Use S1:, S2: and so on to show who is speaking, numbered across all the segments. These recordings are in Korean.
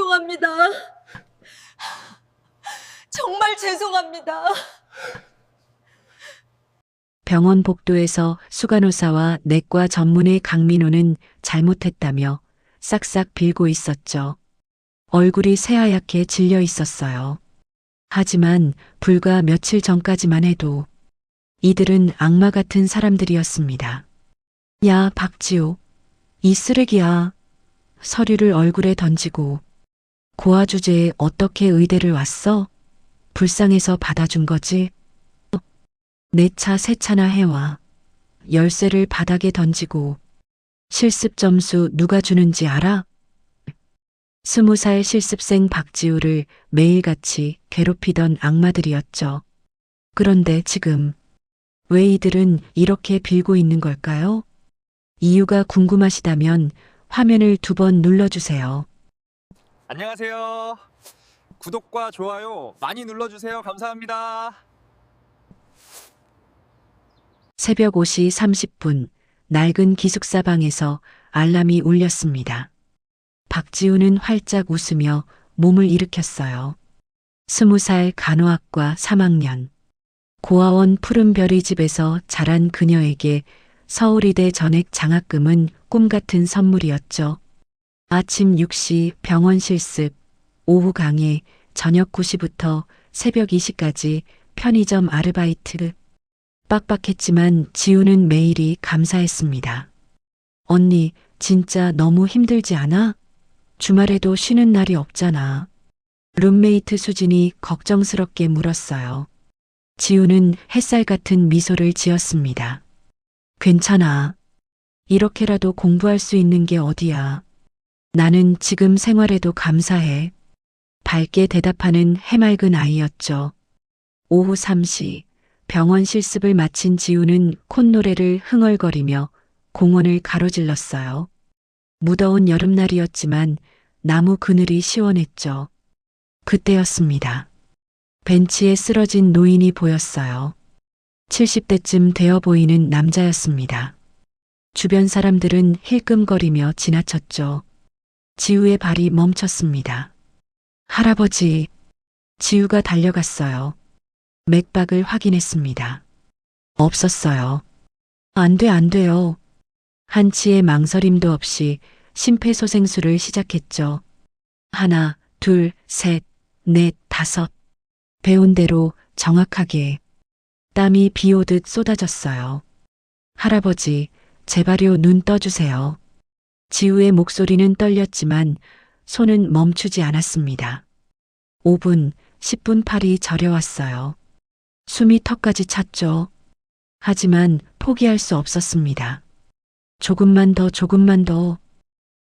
S1: 죄송합니다. 정말 죄송합니다.
S2: 병원 복도에서 수간호사와 내과 전문의 강민호는 잘못했다며 싹싹 빌고 있었죠. 얼굴이 새하얗게 질려 있었어요. 하지만 불과 며칠 전까지만 해도 이들은 악마 같은 사람들이었습니다. 야, 박지호. 이 쓰레기야. 서류를 얼굴에 던지고 고아 주제에 어떻게 의대를 왔어? 불쌍해서 받아준 거지? 내 차 새 차나 해와. 열쇠를 바닥에 던지고 실습 점수 누가 주는지 알아? 20살 실습생 박지우를 매일같이 괴롭히던 악마들이었죠. 그런데 지금 왜 이들은 이렇게 빌고 있는 걸까요? 이유가 궁금하시다면 화면을 2번 눌러주세요.
S3: 안녕하세요. 구독과 좋아요 많이 눌러주세요. 감사합니다.
S2: 새벽 5시 30분 낡은 기숙사 방에서 알람이 울렸습니다. 박지우는 활짝 웃으며 몸을 일으켰어요. 20살 간호학과 3학년. 고아원 푸른별의 집에서 자란 그녀에게 서울의대 전액 장학금은 꿈 같은 선물이었죠. 아침 6시 병원 실습, 오후 강의, 저녁 9시부터 새벽 2시까지 편의점 아르바이트. 빡빡했지만 지우는 매일이 감사했습니다. 언니, 진짜 너무 힘들지 않아? 주말에도 쉬는 날이 없잖아. 룸메이트 수진이 걱정스럽게 물었어요. 지우는 햇살 같은 미소를 지었습니다. 괜찮아. 이렇게라도 공부할 수 있는 게 어디야. 나는 지금 생활에도 감사해. 밝게 대답하는 해맑은 아이였죠. 오후 3시 병원 실습을 마친 지우는 콧노래를 흥얼거리며 공원을 가로질렀어요. 무더운 여름날이었지만 나무 그늘이 시원했죠. 그때였습니다. 벤치에 쓰러진 노인이 보였어요. 70대쯤 되어 보이는 남자였습니다. 주변 사람들은 힐끔거리며 지나쳤죠. 지우의 발이 멈췄습니다. 할아버지, 지우가 달려갔어요. 맥박을 확인했습니다. 없었어요. 안 돼요. 한치의 망설임도 없이 심폐소생술을 시작했죠. 1, 2, 3, 4, 5. 배운 대로 정확하게. 땀이 비 오듯 쏟아졌어요. 할아버지, 제발요 눈 떠주세요. 지우의 목소리는 떨렸지만 손은 멈추지 않았습니다. 5분, 10분 팔이 저려왔어요. 숨이 턱까지 찼죠. 하지만 포기할 수 없었습니다. 조금만 더.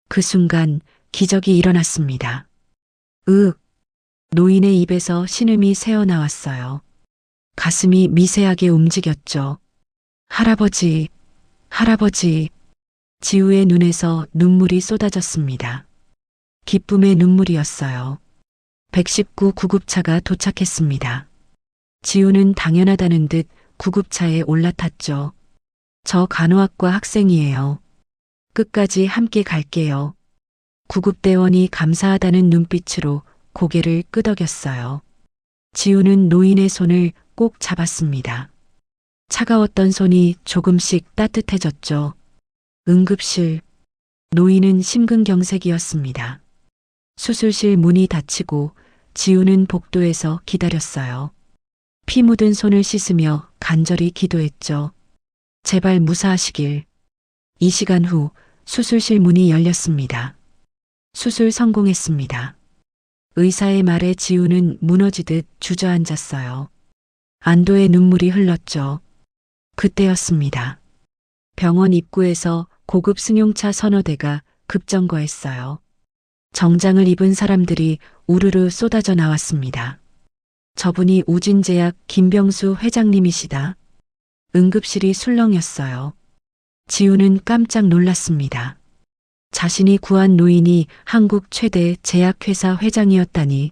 S2: 그 순간 기적이 일어났습니다. 노인의 입에서 신음이 새어나왔어요. 가슴이 미세하게 움직였죠. 할아버지. 지우의 눈에서 눈물이 쏟아졌습니다. 기쁨의 눈물이었어요. 119 구급차가 도착했습니다. 지우는 당연하다는 듯 구급차에 올라탔죠. 저 간호학과 학생이에요. 끝까지 함께 갈게요. 구급대원이 감사하다는 눈빛으로 고개를 끄덕였어요. 지우는 노인의 손을 꼭 잡았습니다. 차가웠던 손이 조금씩 따뜻해졌죠. 응급실. 노인은 심근경색이었습니다. 수술실 문이 닫히고 지우는 복도에서 기다렸어요. 피 묻은 손을 씻으며 간절히 기도했죠. 제발 무사하시길. 2시간 후 수술실 문이 열렸습니다. 수술 성공했습니다. 의사의 말에 지우는 무너지듯 주저앉았어요. 안도의 눈물이 흘렀죠. 그때였습니다. 병원 입구에서 고급 승용차 서너 대가 급정거했어요. 정장을 입은 사람들이 우르르 쏟아져 나왔습니다. 저분이 우진제약 김병수 회장님이시다. 응급실이 술렁였어요. 지우는 깜짝 놀랐습니다. 자신이 구한 노인이 한국 최대 제약회사 회장이었다니.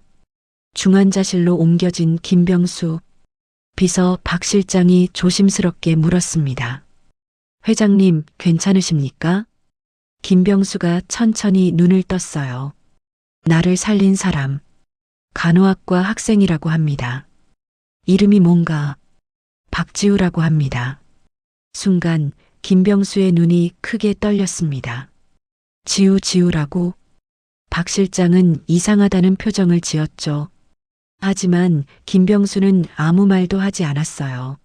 S2: 중환자실로 옮겨진 김병수. 비서 박 실장이 조심스럽게 물었습니다. 회장님, 괜찮으십니까? 김병수가 천천히 눈을 떴어요. 나를 살린 사람. 간호학과 학생이라고 합니다. 이름이 뭔가 박지우라고 합니다. 순간 김병수의 눈이 크게 떨렸습니다. 지우라고? 박 실장은 이상하다는 표정을 지었죠. 하지만 김병수는 아무 말도 하지 않았어요.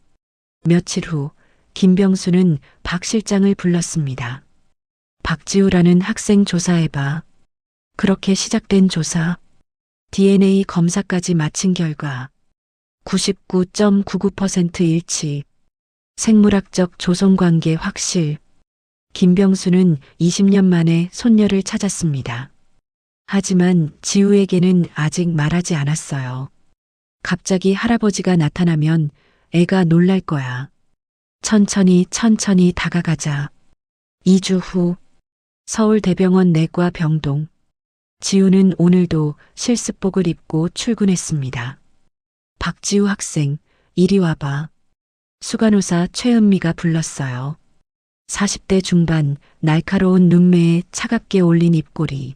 S2: 며칠 후 김병수는 박 실장을 불렀습니다. 박지우라는 학생 조사해봐. 그렇게 시작된 조사. DNA 검사까지 마친 결과 99.99% 일치. 생물학적 조성관계 확실. 김병수는 20년 만에 손녀를 찾았습니다. 하지만 지우에게는 아직 말하지 않았어요. 갑자기 할아버지가 나타나면 애가 놀랄 거야. 천천히 다가가자. 2주 후 서울대병원 내과 병동. 지우는 오늘도 실습복을 입고 출근했습니다. 박지우 학생, 이리 와봐. 수간호사 최은미가 불렀어요. 40대 중반, 날카로운 눈매에 차갑게 올린 입꼬리.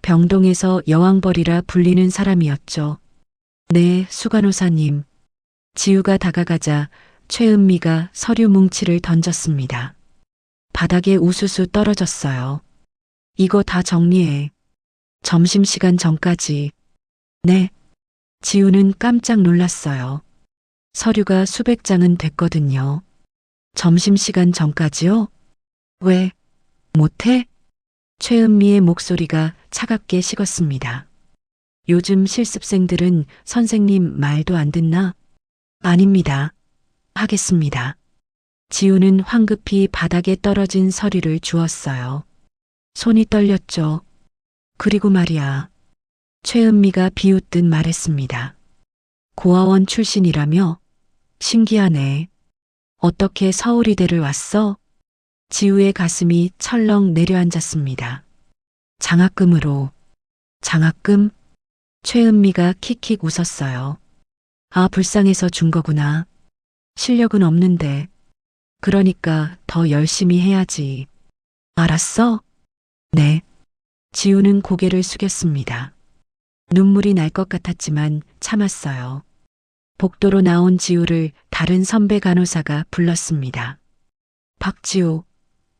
S2: 병동에서 여왕벌이라 불리는 사람이었죠. 네, 수간호사님. 지우가 다가가자 최은미가 서류 뭉치를 던졌습니다. 바닥에 우수수 떨어졌어요. 이거 다 정리해. 점심시간 전까지. 네. 지우는 깜짝 놀랐어요. 서류가 수백 장은 됐거든요. 점심시간 전까지요? 왜? 못해? 최은미의 목소리가 차갑게 식었습니다. 요즘 실습생들은 선생님 말도 안 듣나? 아닙니다. 하겠습니다. 지우는 황급히 바닥에 떨어진 서류를 주었어요. 손이 떨렸죠. 그리고 말이야. 최은미가 비웃듯 말했습니다. 고아원 출신이라며? 신기하네. 어떻게 서울이대를 왔어? 지우의 가슴이 철렁 내려앉았습니다. 장학금으로. 장학금? 최은미가 킥킥 웃었어요. 아, 불쌍해서 준 거구나. 실력은 없는데. 그러니까 더 열심히 해야지. 알았어? 네. 지우는 고개를 숙였습니다. 눈물이 날 것 같았지만 참았어요. 복도로 나온 지우를 다른 선배 간호사가 불렀습니다. 박지우,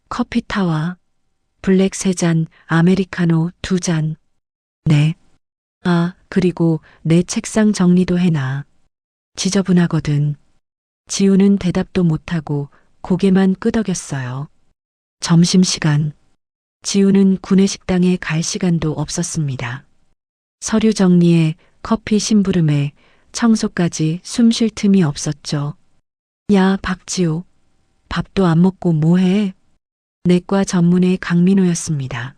S2: 커피 타와. 블랙 3잔, 아메리카노 2잔. 네. 아, 그리고 내 책상 정리도 해놔. 지저분하거든. 지우는 대답도 못하고 고개만 끄덕였어요. 점심시간. 지우는 구내식당에 갈 시간도 없었습니다. 서류 정리에 커피 심부름에 청소까지 숨 쉴 틈이 없었죠. 야, 박지우. 밥도 안 먹고 뭐해? 내과 전문의 강민호였습니다.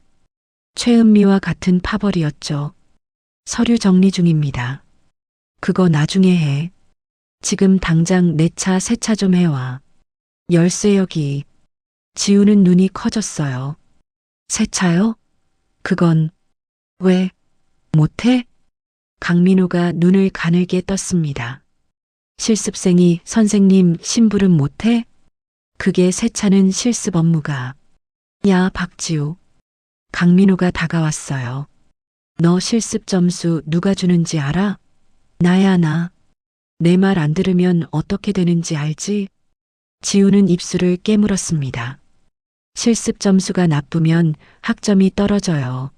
S2: 최은미와 같은 파벌이었죠. 서류 정리 중입니다. 그거 나중에 해. 지금 당장 내 차 세차 좀 해와. 열쇠 여기. 지우는 눈이 커졌어요. 세차요? 그건 왜 못해? 강민호가 눈을 가늘게 떴습니다. 실습생이 선생님 심부름 못해? 그게 세차는 실습 업무가. 야, 박지우. 강민호가 다가왔어요. 너 실습 점수 누가 주는지 알아? 나야, 나. 내 말 안 들으면 어떻게 되는지 알지? 지우는 입술을 깨물었습니다. 실습 점수가 나쁘면 학점이 떨어져요.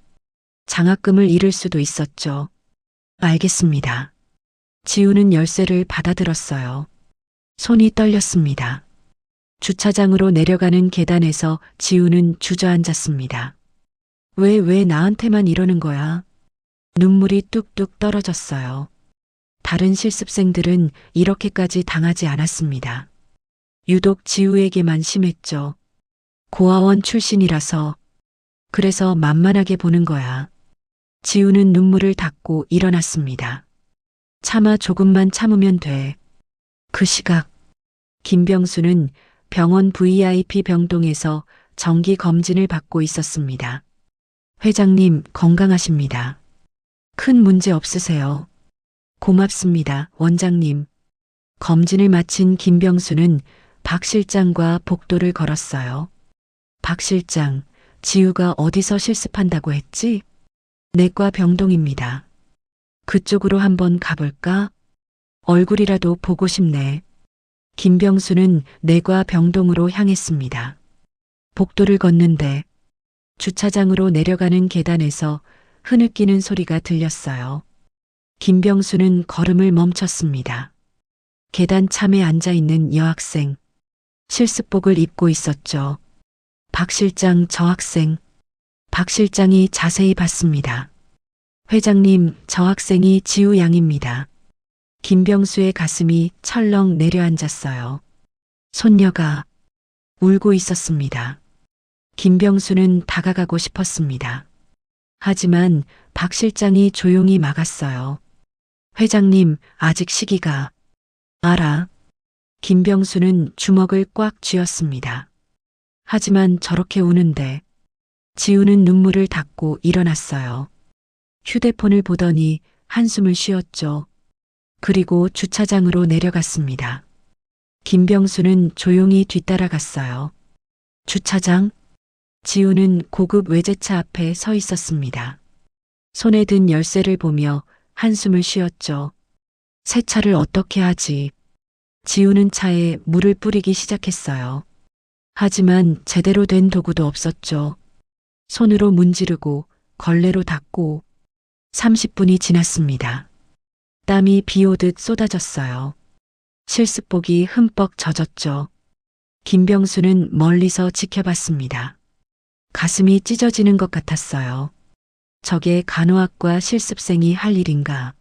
S2: 장학금을 잃을 수도 있었죠. 알겠습니다. 지우는 열쇠를 받아들었어요. 손이 떨렸습니다. 주차장으로 내려가는 계단에서 지우는 주저앉았습니다. 왜 나한테만 이러는 거야? 눈물이 뚝뚝 떨어졌어요. 다른 실습생들은 이렇게까지 당하지 않았습니다. 유독 지우에게만 심했죠. 고아원 출신이라서. 그래서 만만하게 보는 거야. 지우는 눈물을 닦고 일어났습니다. 차마 조금만 참으면 돼. 그 시각 김병수는 병원 VIP 병동에서 정기 검진을 받고 있었습니다. 회장님 건강하십니다. 큰 문제 없으세요. 고맙습니다, 원장님. 검진을 마친 김병수는 박 실장과 복도를 걸었어요. 박 실장, 지우가 어디서 실습한다고 했지? 내과 병동입니다. 그쪽으로 한번 가볼까? 얼굴이라도 보고 싶네. 김병수는 내과 병동으로 향했습니다. 복도를 걷는데 주차장으로 내려가는 계단에서 흐느끼는 소리가 들렸어요. 김병수는 걸음을 멈췄습니다. 계단 참에 앉아 있는 여학생. 실습복을 입고 있었죠. 박 실장, 저 학생. 박 실장이 자세히 봤습니다. 회장님, 저 학생이 지우 양입니다. 김병수의 가슴이 철렁 내려앉았어요. 손녀가 울고 있었습니다. 김병수는 다가가고 싶었습니다. 하지만 박 실장이 조용히 막았어요. 회장님, 아직 시기가. 알아. 김병수는 주먹을 꽉 쥐었습니다. 하지만 저렇게 우는데. 지우는 눈물을 닦고 일어났어요. 휴대폰을 보더니 한숨을 쉬었죠. 그리고 주차장으로 내려갔습니다. 김병수는 조용히 뒤따라갔어요. 주차장? 지우는 고급 외제차 앞에 서 있었습니다. 손에 든 열쇠를 보며 한숨을 쉬었죠. 새 차를 어떻게 하지? 지우는 차에 물을 뿌리기 시작했어요. 하지만 제대로 된 도구도 없었죠. 손으로 문지르고 걸레로 닦고 30분이 지났습니다. 땀이 비 오듯 쏟아졌어요. 실습복이 흠뻑 젖었죠. 김병수는 멀리서 지켜봤습니다. 가슴이 찢어지는 것 같았어요. 저게 간호학과 실습생이 할 일인가.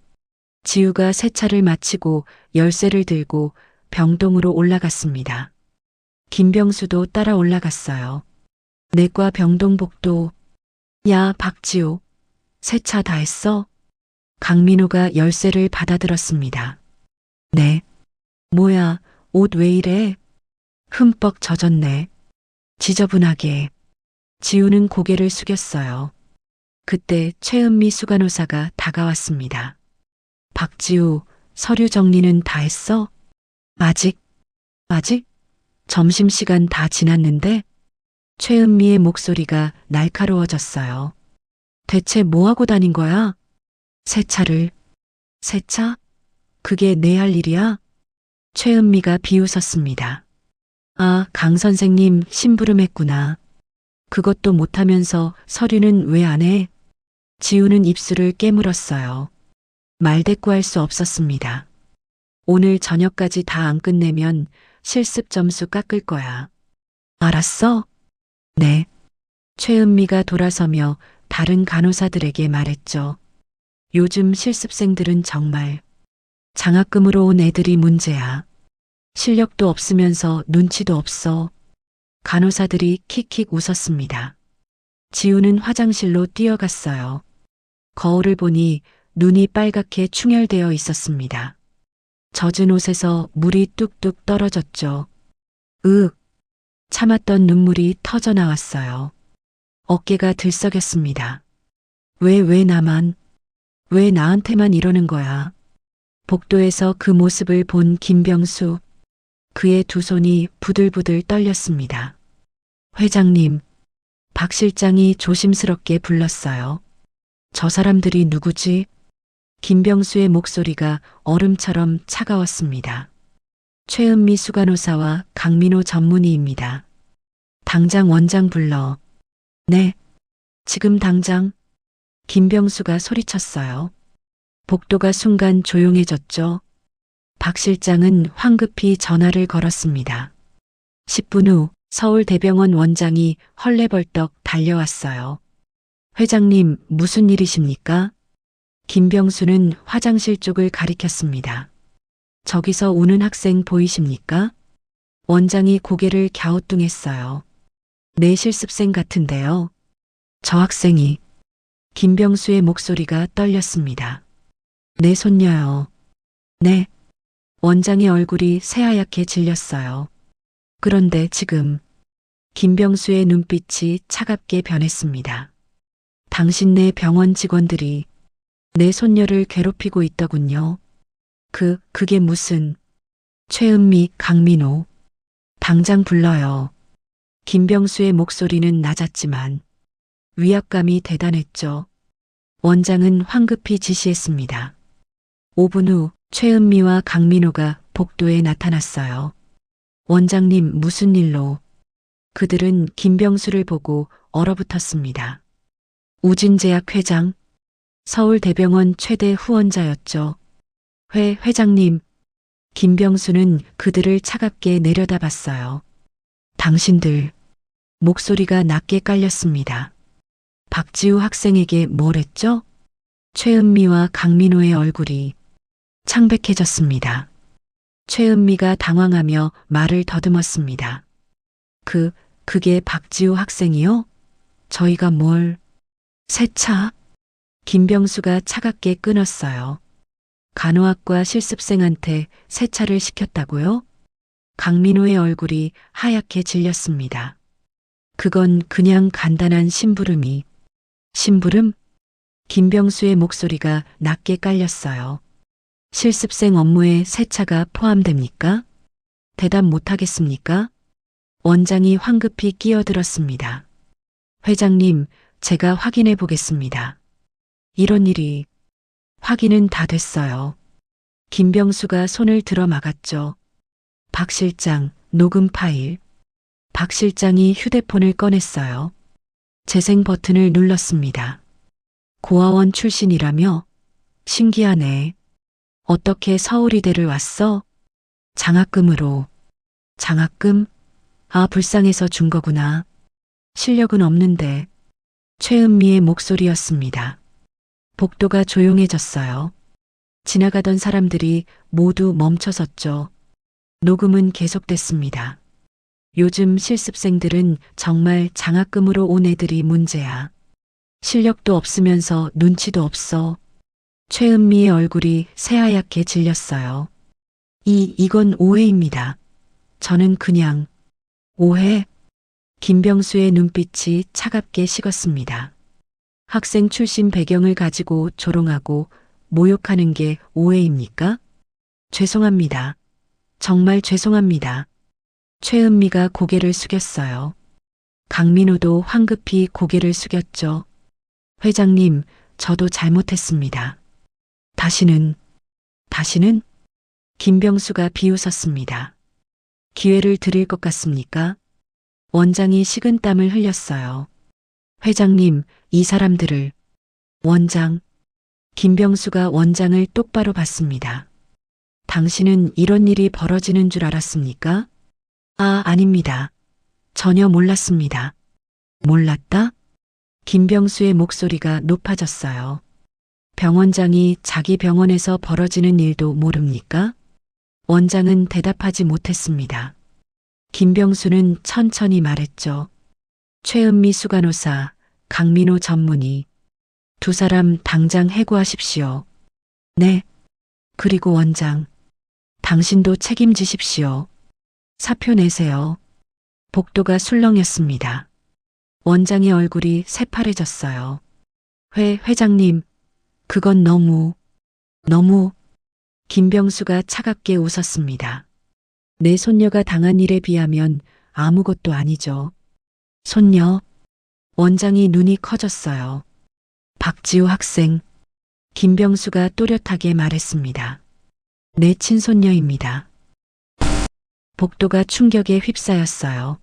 S2: 지우가 세차를 마치고 열쇠를 들고 병동으로 올라갔습니다. 김병수도 따라 올라갔어요. 내과 병동복도. 야, 박지우. 세차 다 했어? 강민호가 열쇠를 받아들었습니다. 네. 뭐야, 옷 왜 이래? 흠뻑 젖었네. 지저분하게. 지우는 고개를 숙였어요. 그때 최은미 수간호사가 다가왔습니다. 박지우, 서류 정리는 다 했어? 아직? 점심시간 다 지났는데? 최은미의 목소리가 날카로워졌어요. 대체 뭐하고 다닌 거야? 세차를. 세차? 그게 내 할 일이야? 최은미가 비웃었습니다. 아, 강 선생님 심부름했구나. 그것도 못하면서 서류는 왜 안 해? 지우는 입술을 깨물었어요. 말대꾸할 수 없었습니다. 오늘 저녁까지 다 안 끝내면 실습 점수 깎을 거야. 알았어? 네. 최은미가 돌아서며 다른 간호사들에게 말했죠. 요즘 실습생들은 정말 장학금으로 온 애들이 문제야. 실력도 없으면서 눈치도 없어. 간호사들이 킥킥 웃었습니다. 지우는 화장실로 뛰어갔어요. 거울을 보니 눈이 빨갛게 충혈되어 있었습니다. 젖은 옷에서 물이 뚝뚝 떨어졌죠. 참았던 눈물이 터져 나왔어요. 어깨가 들썩였습니다. 왜 나만? 왜 나한테만 이러는 거야? 복도에서 그 모습을 본 김병수. 그의 두 손이 부들부들 떨렸습니다. 회장님, 박 실장이 조심스럽게 불렀어요. 저 사람들이 누구지? 김병수의 목소리가 얼음처럼 차가웠습니다. 최은미 수간호사와 강민호 전문의입니다. 당장 원장 불러. 네, 지금 당장. 김병수가 소리쳤어요. 복도가 순간 조용해졌죠. 박 실장은 황급히 전화를 걸었습니다. 10분 후 서울대병원 원장이 헐레벌떡 달려왔어요. 회장님, 무슨 일이십니까? 김병수는 화장실 쪽을 가리켰습니다. 저기서 우는 학생 보이십니까? 원장이 고개를 갸우뚱했어요. 내 실습생 같은데요. 저 학생이. 김병수의 목소리가 떨렸습니다. 내 손녀요. 네. 원장의 얼굴이 새하얗게 질렸어요. 그런데 지금 김병수의 눈빛이 차갑게 변했습니다. 당신네 병원 직원들이 내 손녀를 괴롭히고 있더군요. 그게 무슨... 최은미, 강민호. 당장 불러요. 김병수의 목소리는 낮았지만 위압감이 대단했죠. 원장은 황급히 지시했습니다. 5분 후 최은미와 강민호가 복도에 나타났어요. 원장님, 무슨 일로? 그들은 김병수를 보고 얼어붙었습니다. 우진제약 회장, 서울대병원 최대 후원자였죠. 회장님. 김병수는 그들을 차갑게 내려다봤어요. 당신들. 목소리가 낮게 깔렸습니다. 박지우 학생에게 뭘 했죠? 최은미와 강민호의 얼굴이 창백해졌습니다. 최은미가 당황하며 말을 더듬었습니다. 그게 박지우 학생이요? 저희가 뭘? 세차? 김병수가 차갑게 끊었어요. 간호학과 실습생한테 세차를 시켰다고요? 강민호의 얼굴이 하얗게 질렸습니다. 그건 그냥 간단한 심부름이. 심부름? 김병수의 목소리가 낮게 깔렸어요. 실습생 업무에 세차가 포함됩니까? 대답 못하겠습니까? 원장이 황급히 끼어들었습니다. 회장님, 제가 확인해 보겠습니다. 이런 일이. 확인은 다 됐어요. 김병수가 손을 들어 막았죠. 박 실장, 녹음 파일. 박 실장이 휴대폰을 꺼냈어요. 재생 버튼을 눌렀습니다. 고아원 출신이라며? 신기하네. 어떻게 서울이대를 왔어? 장학금으로. 장학금? 아, 불쌍해서 준 거구나. 실력은 없는데. 최은미의 목소리였습니다. 복도가 조용해졌어요. 지나가던 사람들이 모두 멈춰섰죠. 녹음은 계속됐습니다. 요즘 실습생들은 정말 장학금으로 온 애들이 문제야. 실력도 없으면서 눈치도 없어. 최은미의 얼굴이 새하얗게 질렸어요. 이건 오해입니다. 저는 그냥. 오해? 김병수의 눈빛이 차갑게 식었습니다. 학생 출신 배경을 가지고 조롱하고 모욕하는 게 오해입니까? 죄송합니다. 정말 죄송합니다. 최은미가 고개를 숙였어요. 강민호도 황급히 고개를 숙였죠. 회장님, 저도 잘못했습니다. 다시는? 김병수가 비웃었습니다. 기회를 드릴 것 같습니까? 원장이 식은땀을 흘렸어요. 회장님, 이 사람들을. 원장. 김병수가 원장을 똑바로 봤습니다. 당신은 이런 일이 벌어지는 줄 알았습니까? 아닙니다. 전혀 몰랐습니다. 몰랐다? 김병수의 목소리가 높아졌어요. 병원장이 자기 병원에서 벌어지는 일도 모릅니까? 원장은 대답하지 못했습니다. 김병수는 천천히 말했죠. 최은미 수간호사, 강민호 전문의. 두 사람 당장 해고하십시오. 네. 그리고 원장. 당신도 책임지십시오. 사표 내세요. 복도가 술렁였습니다. 원장의 얼굴이 새파래졌어요. 회장님, 그건 너무. 김병수가 차갑게 웃었습니다. 내 손녀가 당한 일에 비하면 아무것도 아니죠. 손녀? 원장이 눈이 커졌어요. 박지우 학생. 김병수가 또렷하게 말했습니다. 내 친손녀입니다. 복도가 충격에 휩싸였어요.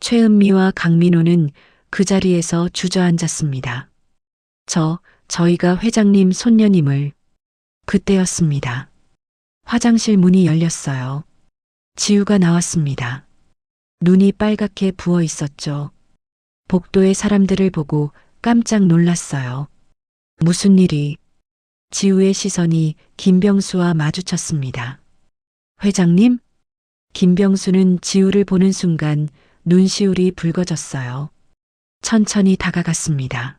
S2: 최은미와 강민호는 그 자리에서 주저앉았습니다. 저희가 회장님 손녀님을. 그때였습니다. 화장실 문이 열렸어요. 지우가 나왔습니다. 눈이 빨갛게 부어 있었죠. 복도의 사람들을 보고 깜짝 놀랐어요. 무슨 일이? 지우의 시선이 김병수와 마주쳤습니다. 회장님? 김병수는 지우를 보는 순간 눈시울이 붉어졌어요. 천천히 다가갔습니다.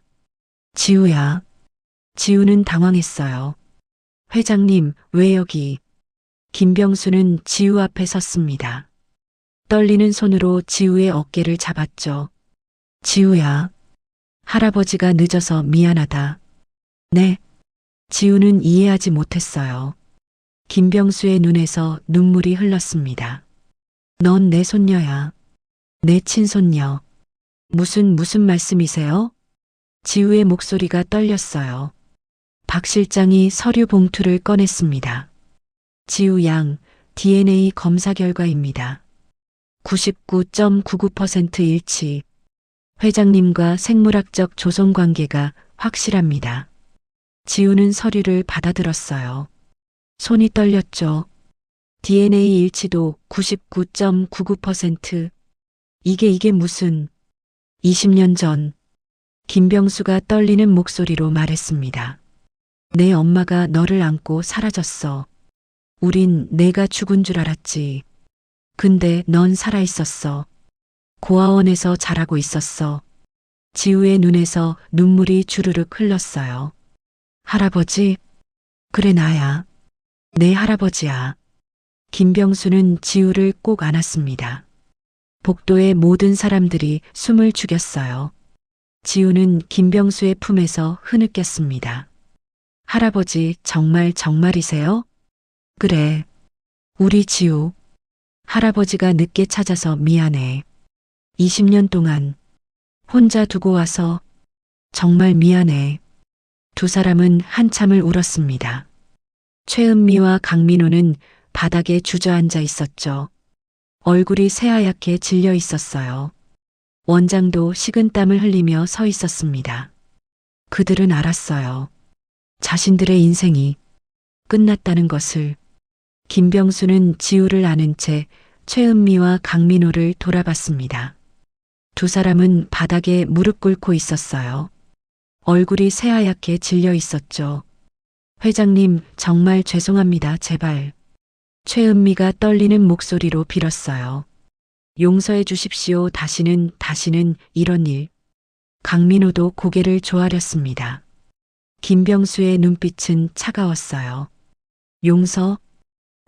S2: 지우야. 지우는 당황했어요. 회장님, 왜 여기? 김병수는 지우 앞에 섰습니다. 떨리는 손으로 지우의 어깨를 잡았죠. 지우야. 할아버지가 늦어서 미안하다. 네. 지우는 이해하지 못했어요. 김병수의 눈에서 눈물이 흘렀습니다. 넌 내 손녀야. 내 친손녀. 무슨 말씀이세요? 지우의 목소리가 떨렸어요. 박 실장이 서류 봉투를 꺼냈습니다. 지우 양 DNA 검사 결과입니다. 99.99% 일치. 회장님과 생물학적 조성 관계가 확실합니다. 지우는 서류를 받아들었어요. 손이 떨렸죠. DNA 일치도 99.99%. 이게 무슨 20년 전 김병수가 떨리는 목소리로 말했습니다. 내 엄마가 너를 안고 사라졌어. 우린 내가 죽은 줄 알았지. 근데 넌 살아있었어. 고아원에서 자라고 있었어. 지우의 눈에서 눈물이 주르륵 흘렀어요. 할아버지? 그래 나야. 내 할아버지야. 김병수는 지우를 꼭 안았습니다. 복도의 모든 사람들이 숨을 죽였어요. 지우는 김병수의 품에서 흐느꼈습니다. 할아버지 정말이세요? 그래. 우리 지우. 할아버지가 늦게 찾아서 미안해. 20년 동안 혼자 두고 와서 정말 미안해. 두 사람은 한참을 울었습니다. 최은미와 강민호는 바닥에 주저앉아 있었죠. 얼굴이 새하얗게 질려 있었어요. 원장도 식은땀을 흘리며 서 있었습니다. 그들은 알았어요. 자신들의 인생이 끝났다는 것을. 김병수는 지우를 아는 채 최은미와 강민호를 돌아봤습니다. 두 사람은 바닥에 무릎 꿇고 있었어요. 얼굴이 새하얗게 질려 있었죠. 회장님, 정말 죄송합니다. 제발. 최은미가 떨리는 목소리로 빌었어요. 용서해 주십시오. 다시는 이런 일. 강민호도 고개를 조아렸습니다. 김병수의 눈빛은 차가웠어요. 용서?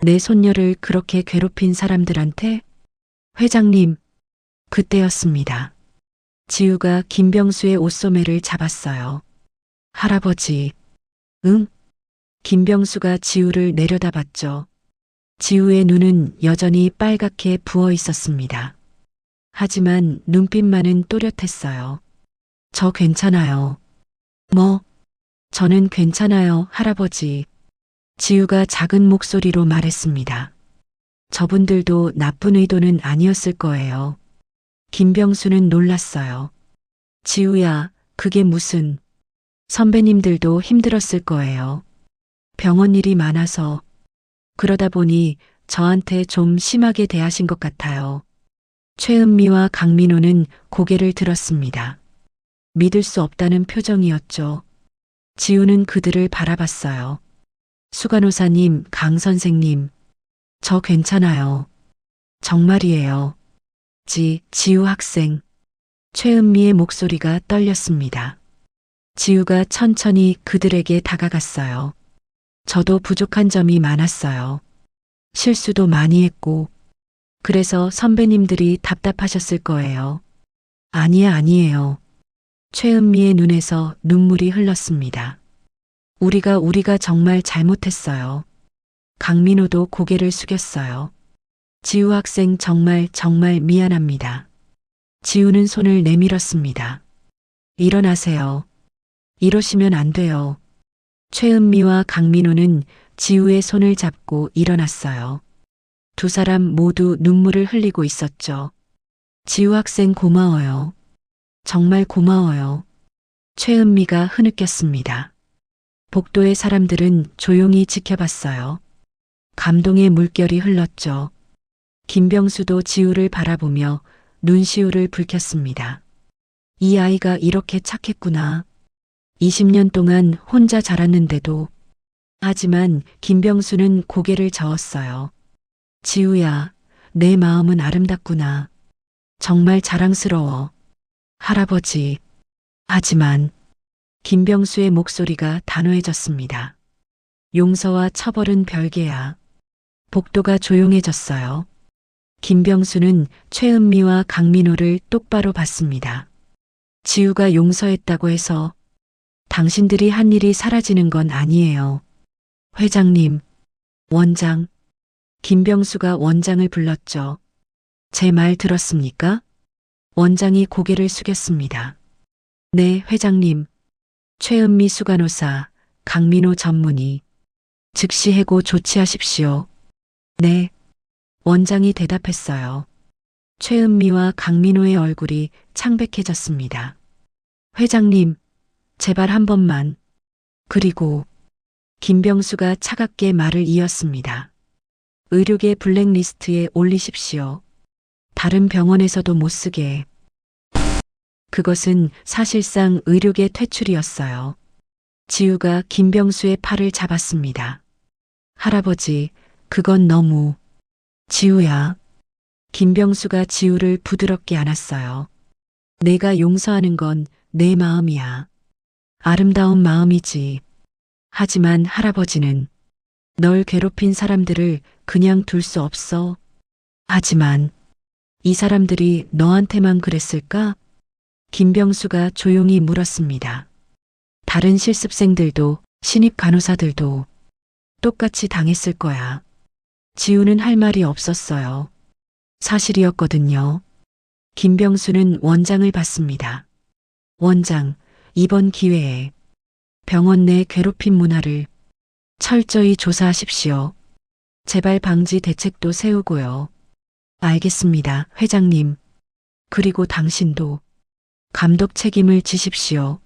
S2: 내 손녀를 그렇게 괴롭힌 사람들한테? 회장님, 그때였습니다. 지우가 김병수의 옷소매를 잡았어요. 할아버지. 응? 김병수가 지우를 내려다봤죠. 지우의 눈은 여전히 빨갛게 부어 있었습니다. 하지만 눈빛만은 또렷했어요. 저 괜찮아요. 뭐? 저는 괜찮아요, 할아버지. 지우가 작은 목소리로 말했습니다. 저분들도 나쁜 의도는 아니었을 거예요. 김병수는 놀랐어요. 지우야, 그게 무슨. 선배님들도 힘들었을 거예요. 병원 일이 많아서. 그러다 보니 저한테 좀 심하게 대하신 것 같아요. 최은미와 강민호는 고개를 들었습니다. 믿을 수 없다는 표정이었죠. 지우는 그들을 바라봤어요. 수간호사님, 강 선생님, 저 괜찮아요. 정말이에요. 지우 학생. 최은미의 목소리가 떨렸습니다. 지우가 천천히 그들에게 다가갔어요. 저도 부족한 점이 많았어요. 실수도 많이 했고, 그래서 선배님들이 답답하셨을 거예요. 아니에요. 최은미의 눈에서 눈물이 흘렀습니다. 우리가 정말 잘못했어요. 강민호도 고개를 숙였어요. 지우 학생 정말 미안합니다. 지우는 손을 내밀었습니다. 일어나세요. 이러시면 안 돼요. 최은미와 강민호는 지우의 손을 잡고 일어났어요. 두 사람 모두 눈물을 흘리고 있었죠. 지우 학생 고마워요. 정말 고마워요. 최은미가 흐느꼈습니다. 복도의 사람들은 조용히 지켜봤어요. 감동의 물결이 흘렀죠. 김병수도 지우를 바라보며 눈시울을 붉혔습니다. 이 아이가 이렇게 착했구나. 20년 동안 혼자 자랐는데도. 하지만 김병수는 고개를 저었어요. 지우야, 내 마음은 아름답구나. 정말 자랑스러워. 할아버지. 하지만 김병수의 목소리가 단호해졌습니다. 용서와 처벌은 별개야. 복도가 조용해졌어요. 김병수는 최은미와 강민호를 똑바로 봤습니다. 지우가 용서했다고 해서 당신들이 한 일이 사라지는 건 아니에요. 회장님, 원장. 김병수가 원장을 불렀죠. 제 말 들었습니까? 원장이 고개를 숙였습니다. 네, 회장님. 최은미 수간호사, 강민호 전문의. 즉시 해고 조치하십시오. 네. 원장이 대답했어요. 최은미와 강민호의 얼굴이 창백해졌습니다. 회장님, 제발 한 번만. 그리고 김병수가 차갑게 말을 이었습니다. 의료계 블랙리스트에 올리십시오. 다른 병원에서도 못 쓰게. 그것은 사실상 의료계 퇴출이었어요. 지우가 김병수의 팔을 잡았습니다. 할아버지, 그건 너무. 지우야. 김병수가 지우를 부드럽게 안았어요. 내가 용서하는 건 내 마음이야. 아름다운 마음이지. 하지만 할아버지는 널 괴롭힌 사람들을 그냥 둘 수 없어. 하지만 이 사람들이 너한테만 그랬을까? 김병수가 조용히 물었습니다. 다른 실습생들도 신입 간호사들도 똑같이 당했을 거야. 지우는 할 말이 없었어요. 사실이었거든요. 김병수는 원장을 봤습니다. 원장, 이번 기회에 병원 내 괴롭힘 문화를 철저히 조사하십시오. 재발 방지 대책도 세우고요. 알겠습니다, 회장님. 그리고 당신도 감독 책임을 지십시오.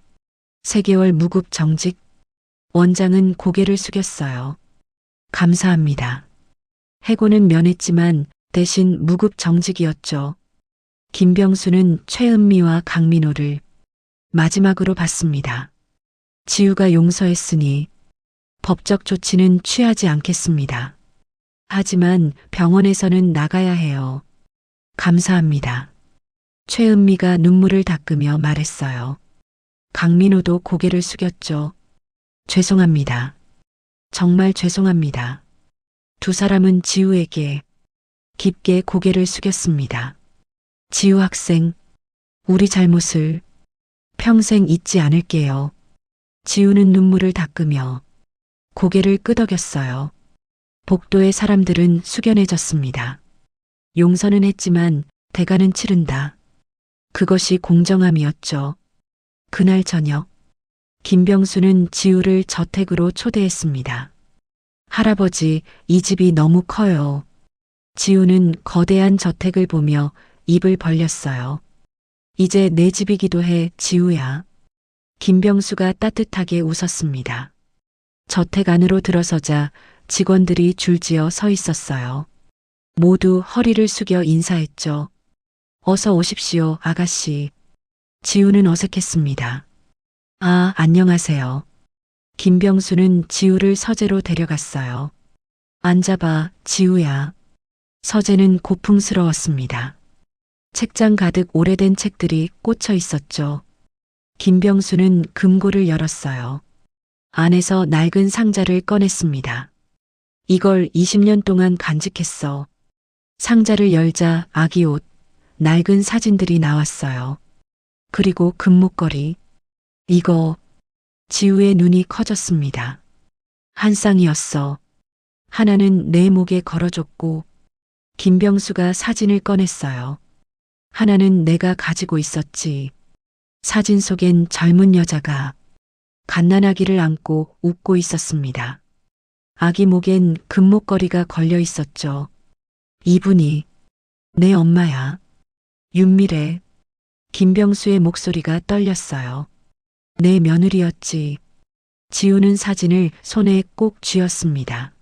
S2: 3개월 무급 정직. 원장은 고개를 숙였어요. 감사합니다. 해고는 면했지만 대신 무급 정직이었죠. 김병수는 최은미와 강민호를 마지막으로 봤습니다. 지우가 용서했으니 법적 조치는 취하지 않겠습니다. 하지만 병원에서는 나가야 해요. 감사합니다. 최은미가 눈물을 닦으며 말했어요. 강민호도 고개를 숙였죠. 죄송합니다. 정말 죄송합니다. 두 사람은 지우에게 깊게 고개를 숙였습니다. 지우 학생, 우리 잘못을 평생 잊지 않을게요. 지우는 눈물을 닦으며 고개를 끄덕였어요. 복도의 사람들은 숙연해졌습니다. 용서는 했지만 대가는 치른다. 그것이 공정함이었죠. 그날 저녁, 김병수는 지우를 저택으로 초대했습니다. 할아버지, 이 집이 너무 커요. 지우는 거대한 저택을 보며 입을 벌렸어요. 이제 내 집이기도 해, 지우야. 김병수가 따뜻하게 웃었습니다. 저택 안으로 들어서자 직원들이 줄지어 서 있었어요. 모두 허리를 숙여 인사했죠. 어서 오십시오, 아가씨. 지우는 어색했습니다. 아, 안녕하세요. 김병수는 지우를 서재로 데려갔어요. 앉아봐, 지우야. 서재는 고풍스러웠습니다. 책장 가득 오래된 책들이 꽂혀 있었죠. 김병수는 금고를 열었어요. 안에서 낡은 상자를 꺼냈습니다. 이걸 20년 동안 간직했어. 상자를 열자 아기 옷, 낡은 사진들이 나왔어요. 그리고 금목걸이. 이거. 지우의 눈이 커졌습니다. 한 쌍이었어. 하나는 내 목에 걸어줬고 김병수가 사진을 꺼냈어요. 하나는 내가 가지고 있었지. 사진 속엔 젊은 여자가 갓난아기를 안고 웃고 있었습니다. 아기 목엔 금목걸이가 걸려 있었죠. 이분이 내 엄마야. 윤미래. 김병수의 목소리가 떨렸어요. 내 며느리였지. 지우는 사진을 손에 꼭 쥐었습니다.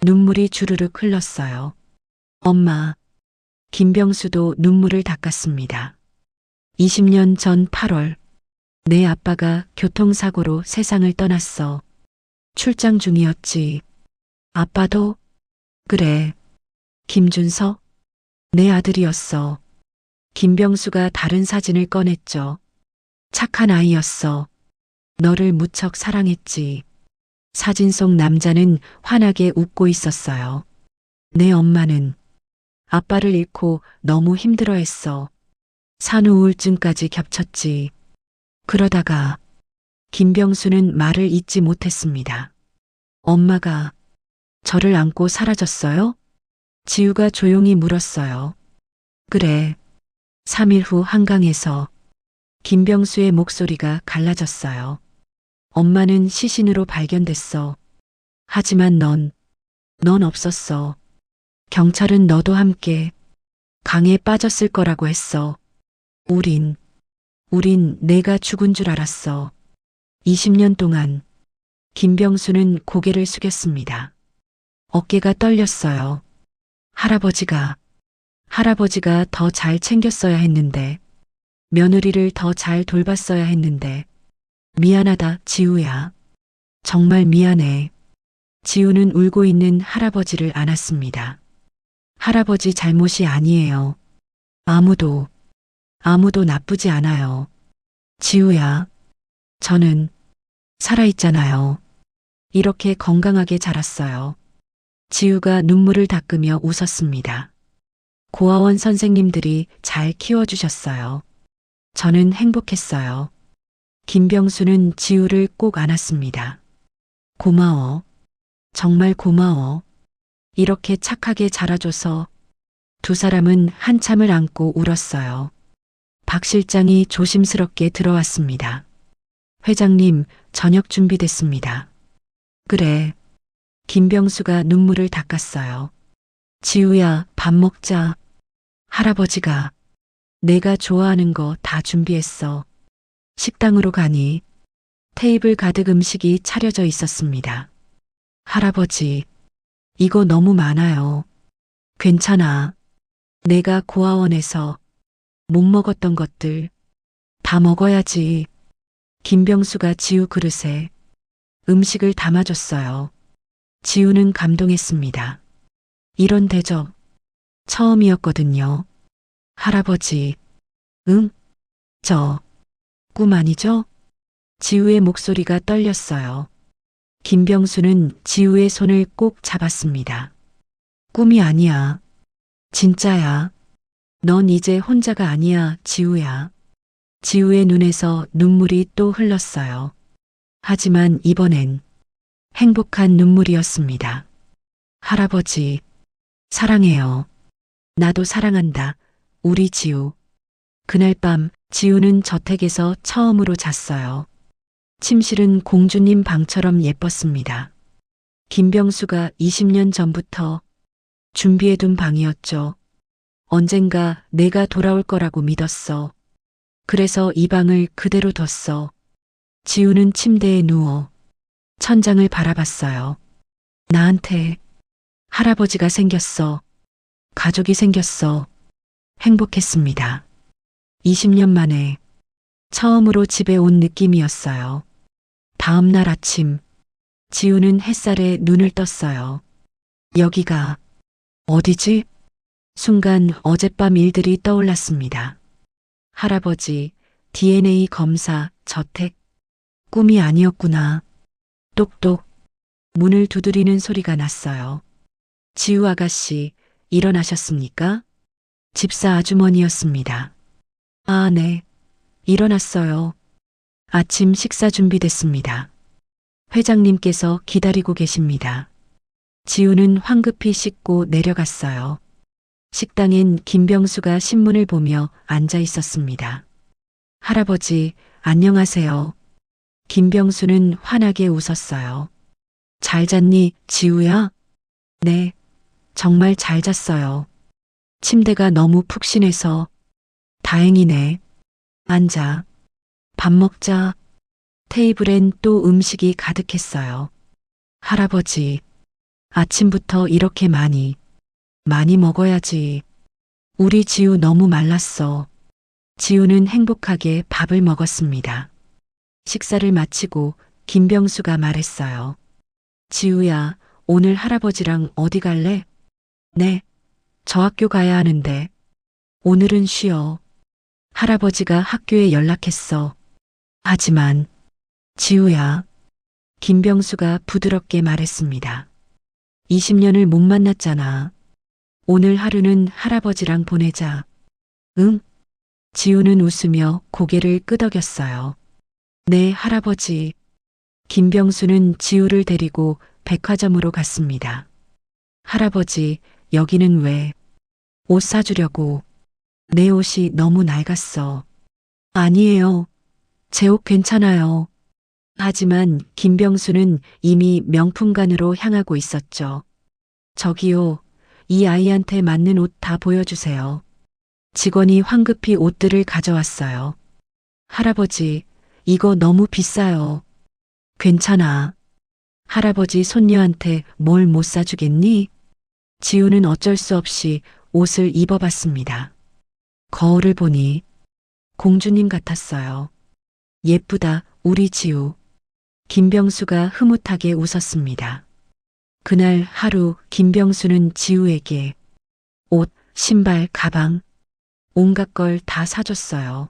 S2: 눈물이 주르륵 흘렀어요. 엄마. 김병수도 눈물을 닦았습니다. 20년 전 8월, 내 아빠가 교통사고로 세상을 떠났어. 출장 중이었지. 아빠도? 그래. 김준서? 내 아들이었어. 김병수가 다른 사진을 꺼냈죠. 착한 아이였어. 너를 무척 사랑했지. 사진 속 남자는 환하게 웃고 있었어요. 내 엄마는 아빠를 잃고 너무 힘들어했어. 산후우울증까지 겹쳤지. 그러다가 김병수는 말을 잇지 못했습니다. 엄마가 저를 안고 사라졌어요? 지우가 조용히 물었어요. 그래. 3일 후 한강에서 김병수의 목소리가 갈라졌어요. 엄마는 시신으로 발견됐어. 하지만 넌 없었어. 경찰은 너도 함께 강에 빠졌을 거라고 했어. 우린 내가 죽은 줄 알았어. 20년 동안 김병수는 고개를 숙였습니다. 어깨가 떨렸어요. 할아버지가 더 잘 챙겼어야 했는데, 며느리를 더 잘 돌봤어야 했는데, 미안하다, 지우야. 정말 미안해. 지우는 울고 있는 할아버지를 안았습니다. 할아버지 잘못이 아니에요. 아무도 나쁘지 않아요. 지우야, 저는 살아있잖아요. 이렇게 건강하게 자랐어요. 지우가 눈물을 닦으며 웃었습니다. 고아원 선생님들이 잘 키워주셨어요. 저는 행복했어요. 김병수는 지우를 꼭 안았습니다. 고마워. 정말 고마워. 이렇게 착하게 자라줘서. 두 사람은 한참을 안고 울었어요. 박 실장이 조심스럽게 들어왔습니다. 회장님, 저녁 준비됐습니다. 그래. 김병수가 눈물을 닦았어요. 지우야, 밥 먹자. 할아버지가 내가 좋아하는 거 다 준비했어. 식당으로 가니 테이블 가득 음식이 차려져 있었습니다. 할아버지, 이거 너무 많아요. 괜찮아. 내가 고아원에서 못 먹었던 것들 다 먹어야지. 김병수가 지우 그릇에 음식을 담아줬어요. 지우는 감동했습니다. 이런 대접 처음이었거든요. 할아버지, 응? 저 꿈 아니죠? 지우의 목소리가 떨렸어요. 김병수는 지우의 손을 꼭 잡았습니다. 꿈이 아니야. 진짜야. 넌 이제 혼자가 아니야, 지우야. 지우의 눈에서 눈물이 또 흘렀어요. 하지만 이번엔 행복한 눈물이었습니다. 할아버지, 사랑해요. 나도 사랑한다. 우리 지우. 그날 밤 지우는 저택에서 처음으로 잤어요. 침실은 공주님 방처럼 예뻤습니다. 김병수가 20년 전부터 준비해둔 방이었죠. 언젠가 내가 돌아올 거라고 믿었어. 그래서 이 방을 그대로 뒀어. 지우는 침대에 누워 천장을 바라봤어요. 나한테 할아버지가 생겼어. 가족이 생겼어. 행복했습니다. 20년 만에 처음으로 집에 온 느낌이었어요. 다음 날 아침, 지우는 햇살에 눈을 떴어요. 여기가 어디지? 순간 어젯밤 일들이 떠올랐습니다. 할아버지, DNA 검사, 저택. 꿈이 아니었구나. 똑똑. 문을 두드리는 소리가 났어요. 지우 아가씨, 일어나셨습니까? 집사 아주머니였습니다. 아, 네. 일어났어요. 아침 식사 준비됐습니다. 회장님께서 기다리고 계십니다. 지우는 황급히 씻고 내려갔어요. 식당엔 김병수가 신문을 보며 앉아 있었습니다. 할아버지, 안녕하세요. 김병수는 환하게 웃었어요. 잘 잤니, 지우야? 네, 정말 잘 잤어요. 침대가 너무 푹신해서. 다행이네. 앉아. 밥 먹자. 테이블엔 또 음식이 가득했어요. 할아버지, 아침부터 이렇게 많이 먹어야지. 우리 지우 너무 말랐어. 지우는 행복하게 밥을 먹었습니다. 식사를 마치고 김병수가 말했어요. 지우야, 오늘 할아버지랑 어디 갈래? 네, 저 학교 가야 하는데. 오늘은 쉬어. 할아버지가 학교에 연락했어. 하지만 지우야, 김병수가 부드럽게 말했습니다. 20년을 못 만났잖아. 오늘 하루는 할아버지랑 보내자. 응? 지우는 웃으며 고개를 끄덕였어요. 네, 할아버지. 김병수는 지우를 데리고 백화점으로 갔습니다. 할아버지, 여기는 왜? 옷 사주려고. 내 옷이 너무 낡았어. 아니에요. 제 옷 괜찮아요. 하지만 김병수는 이미 명품관으로 향하고 있었죠. 저기요, 이 아이한테 맞는 옷 다 보여주세요. 직원이 황급히 옷들을 가져왔어요. 할아버지, 이거 너무 비싸요. 괜찮아. 할아버지 손녀한테 뭘 못 사주겠니? 지우는 어쩔 수 없이 옷을 입어봤습니다. 거울을 보니 공주님 같았어요. 예쁘다, 우리 지우. 김병수가 흐뭇하게 웃었습니다. 그날 하루 김병수는 지우에게 옷, 신발, 가방, 온갖 걸 다 사줬어요.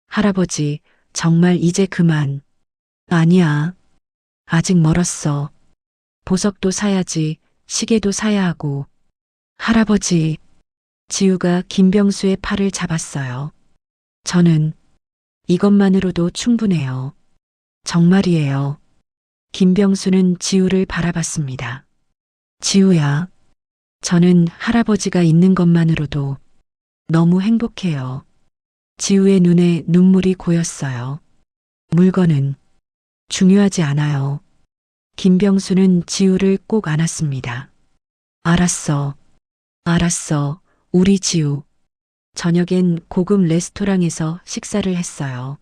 S2: 할아버지, 정말 이제 그만. 아니야. 아직 멀었어. 보석도 사야지, 시계도 사야 하고. 할아버지, 지우가 김병수의 팔을 잡았어요. 저는 이것만으로도 충분해요. 정말이에요. 김병수는 지우를 바라봤습니다. 지우야, 저는 할아버지가 있는 것만으로도 너무 행복해요. 지우의 눈에 눈물이 고였어요. 물건은 중요하지 않아요. 김병수는 지우를 꼭 안았습니다. 알았어. 알았어. 우리 지우. 저녁엔 고급 레스토랑에서 식사를 했어요.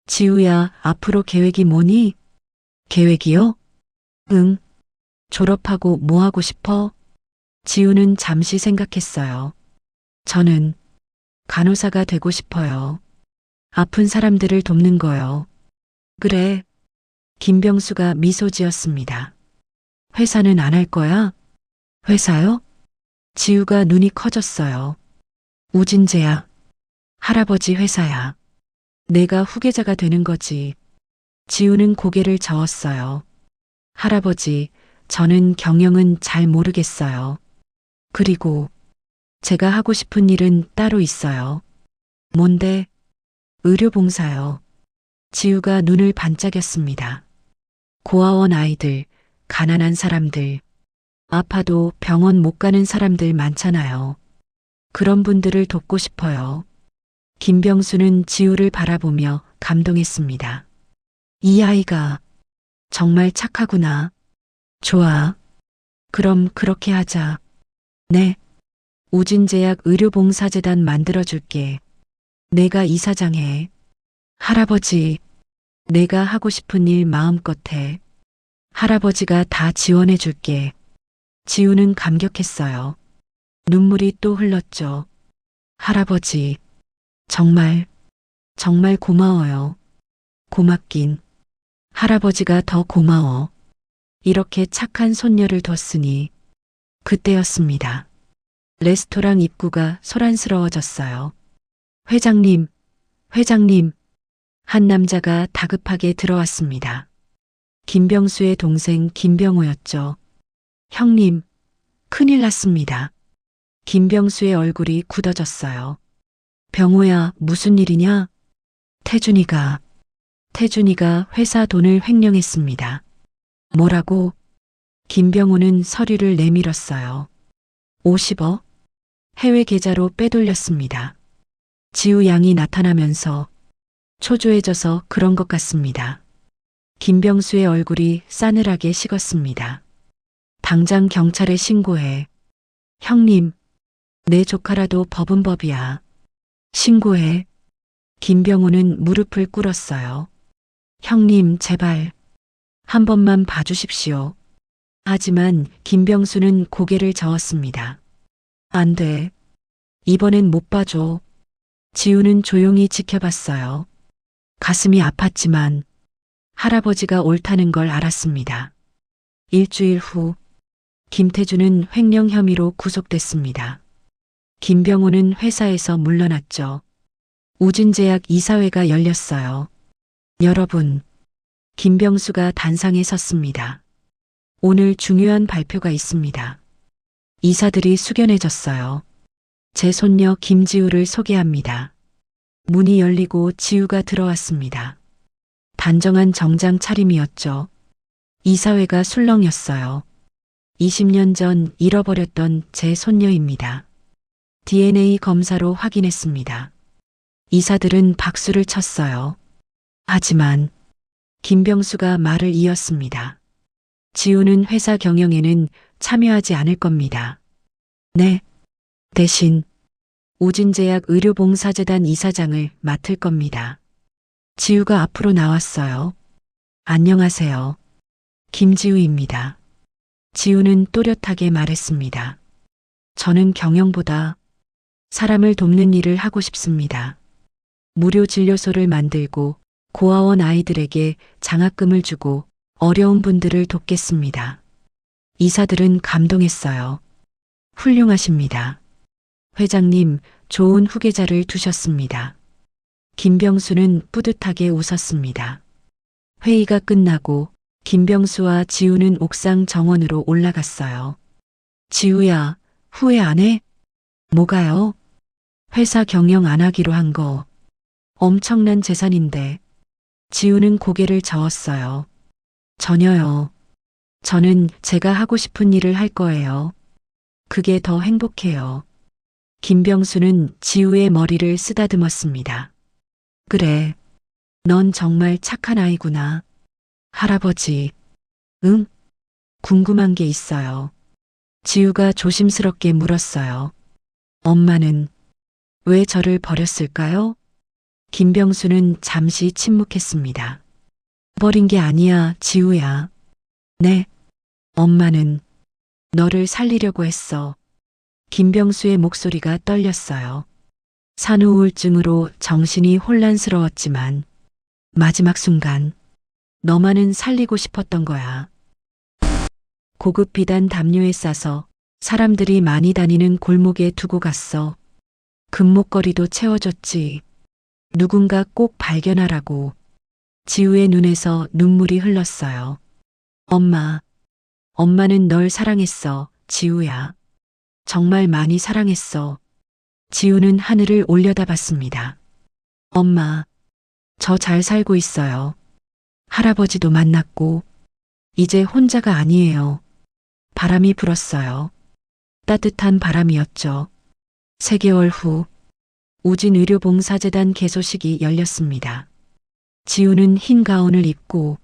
S2: 지우야, 앞으로 계획이 뭐니? 계획이요? 응. 졸업하고 뭐 하고 싶어? 지우는 잠시 생각했어요. 저는 간호사가 되고 싶어요. 아픈 사람들을 돕는 거요. 그래. 김병수가 미소 지었습니다. 회사는 안 할 거야? 회사요? 지우가 눈이 커졌어요. 우진제야. 할아버지 회사야. 내가 후계자가 되는 거지. 지우는 고개를 저었어요. 할아버지, 저는 경영은 잘 모르겠어요. 그리고 제가 하고 싶은 일은 따로 있어요. 뭔데? 의료봉사요. 지우가 눈을 반짝였습니다. 고아원 아이들, 가난한 사람들, 아파도 병원 못 가는 사람들 많잖아요. 그런 분들을 돕고 싶어요. 김병수는 지우를 바라보며 감동했습니다. 이 아이가 정말 착하구나. 좋아. 그럼 그렇게 하자. 네. 우진제약 의료봉사재단 만들어줄게. 내가 이사장 해. 할아버지, 내가 하고 싶은 일 마음껏 해. 할아버지가 다 지원해 줄게. 지우는 감격했어요. 눈물이 또 흘렀죠. 할아버지, 정말 고마워요. 고맙긴. 할아버지가 더 고마워. 이렇게 착한 손녀를 뒀으니. 그때였습니다. 레스토랑 입구가 소란스러워졌어요. 회장님, 회장님. 한 남자가 다급하게 들어왔습니다. 김병수의 동생 김병호였죠. 형님, 큰일 났습니다. 김병수의 얼굴이 굳어졌어요. 병호야, 무슨 일이냐? 태준이가 회사 돈을 횡령했습니다. 뭐라고? 김병호는 서류를 내밀었어요. 50억? 해외 계좌로 빼돌렸습니다. 지우 양이 나타나면서 초조해져서 그런 것 같습니다. 김병수의 얼굴이 싸늘하게 식었습니다. 당장 경찰에 신고해. 형님, 내 조카라도 법은 법이야. 신고해. 김병호는 무릎을 꿇었어요. 형님, 제발. 한 번만 봐주십시오. 하지만 김병수는 고개를 저었습니다. 안 돼. 이번엔 못 봐줘. 지우는 조용히 지켜봤어요. 가슴이 아팠지만 할아버지가 옳다는 걸 알았습니다. 일주일 후 김태준은 횡령 혐의로 구속됐습니다. 김병호는 회사에서 물러났죠. 우진제약 이사회가 열렸어요. 여러분, 김병수가 단상에 섰습니다. 오늘 중요한 발표가 있습니다. 이사들이 숙연해졌어요. 제 손녀 김지우를 소개합니다. 문이 열리고 지우가 들어왔습니다. 단정한 정장 차림이었죠. 이사회가 술렁였어요. 20년 전 잃어버렸던 제 손녀입니다. DNA 검사로 확인했습니다. 이사들은 박수를 쳤어요. 하지만 김병수가 말을 이었습니다. 지우는 회사 경영에는 참여하지 않을 겁니다. 네. 대신 우진제약 의료봉사재단 이사장을 맡을 겁니다. 지우가 앞으로 나왔어요. 안녕하세요. 김지우입니다. 지우는 또렷하게 말했습니다. 저는 경영보다 사람을 돕는 일을 하고 싶습니다. 무료 진료소를 만들고 고아원 아이들에게 장학금을 주고 어려운 분들을 돕겠습니다. 이사들은 감동했어요. 훌륭하십니다. 회장님, 좋은 후계자를 두셨습니다. 김병수는 뿌듯하게 웃었습니다. 회의가 끝나고 김병수와 지우는 옥상 정원으로 올라갔어요. 지우야, 후회 안 해? 뭐가요? 회사 경영 안 하기로 한 거. 엄청난 재산인데. 지우는 고개를 저었어요. 전혀요. 저는 제가 하고 싶은 일을 할 거예요. 그게 더 행복해요. 김병수는 지우의 머리를 쓰다듬었습니다. 그래. 넌 정말 착한 아이구나. 할아버지. 응? 궁금한 게 있어요. 지우가 조심스럽게 물었어요. 엄마는 왜 저를 버렸을까요? 김병수는 잠시 침묵했습니다. 버린 게 아니야, 지우야. 네. 엄마는 너를 살리려고 했어. 김병수의 목소리가 떨렸어요. 산후우울증으로 정신이 혼란스러웠지만 마지막 순간 너만은 살리고 싶었던 거야. 고급 비단 담요에 싸서 사람들이 많이 다니는 골목에 두고 갔어. 금목걸이도 채워줬지. 누군가 꼭 발견하라고. 지우의 눈에서 눈물이 흘렀어요. 엄마는 널 사랑했어, 지우야. 정말 많이 사랑했어. 지우는 하늘을 올려다봤습니다. 엄마, 저 잘 살고 있어요. 할아버지도 만났고, 이제 혼자가 아니에요. 바람이 불었어요. 따뜻한 바람이었죠. 3개월 후, 우진의료봉사재단 개소식이 열렸습니다. 지우는 흰 가운을 입고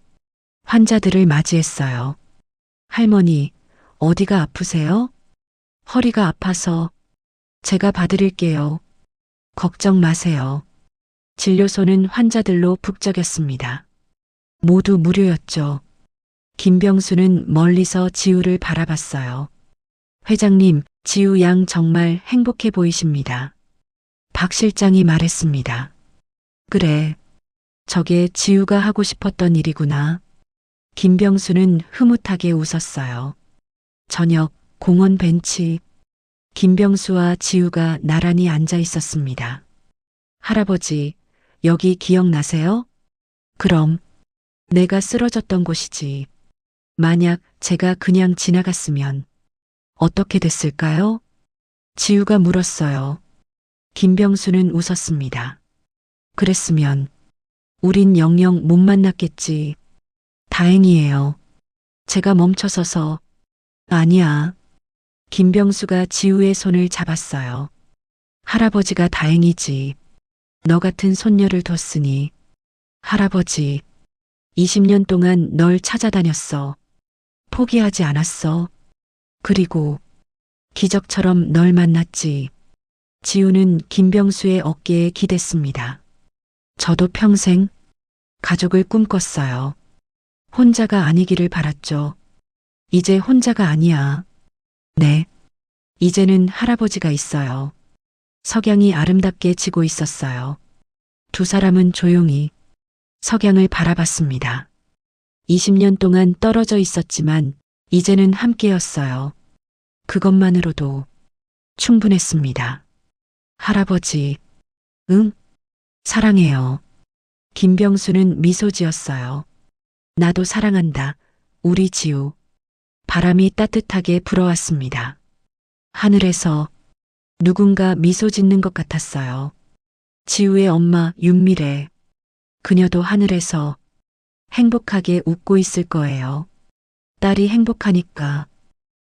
S2: 환자들을 맞이했어요. 할머니, 어디가 아프세요? 허리가 아파서 제가 봐드릴게요. 걱정 마세요. 진료소는 환자들로 북적였습니다. 모두 무료였죠. 김병수는 멀리서 지우를 바라봤어요. 회장님, 지우 양 정말 행복해 보이십니다. 박 실장이 말했습니다. 그래, 저게 지우가 하고 싶었던 일이구나. 김병수는 흐뭇하게 웃었어요. 저녁 공원 벤치. 김병수와 지우가 나란히 앉아 있었습니다. 할아버지, 여기 기억나세요? 그럼, 내가 쓰러졌던 곳이지. 만약 제가 그냥 지나갔으면 어떻게 됐을까요? 지우가 물었어요. 김병수는 웃었습니다. 그랬으면 우린 영영 못 만났겠지. 다행이에요. 제가 멈춰서서. 아니야. 김병수가 지우의 손을 잡았어요. 할아버지가 다행이지. 너 같은 손녀를 뒀으니. 할아버지, 20년 동안 널 찾아다녔어. 포기하지 않았어. 그리고 기적처럼 널 만났지. 지우는 김병수의 어깨에 기댔습니다. 저도 평생 가족을 꿈꿨어요. 혼자가 아니기를 바랐죠. 이제 혼자가 아니야. 네. 이제는 할아버지가 있어요. 석양이 아름답게 지고 있었어요. 두 사람은 조용히 석양을 바라봤습니다. 20년 동안 떨어져 있었지만 이제는 함께였어요. 그것만으로도 충분했습니다. 할아버지, 응? 사랑해요. 김병수는 미소 지었어요. 나도 사랑한다. 우리 지우. 바람이 따뜻하게 불어왔습니다. 하늘에서 누군가 미소 짓는 것 같았어요. 지우의 엄마 윤미래. 그녀도 하늘에서 행복하게 웃고 있을 거예요. 딸이 행복하니까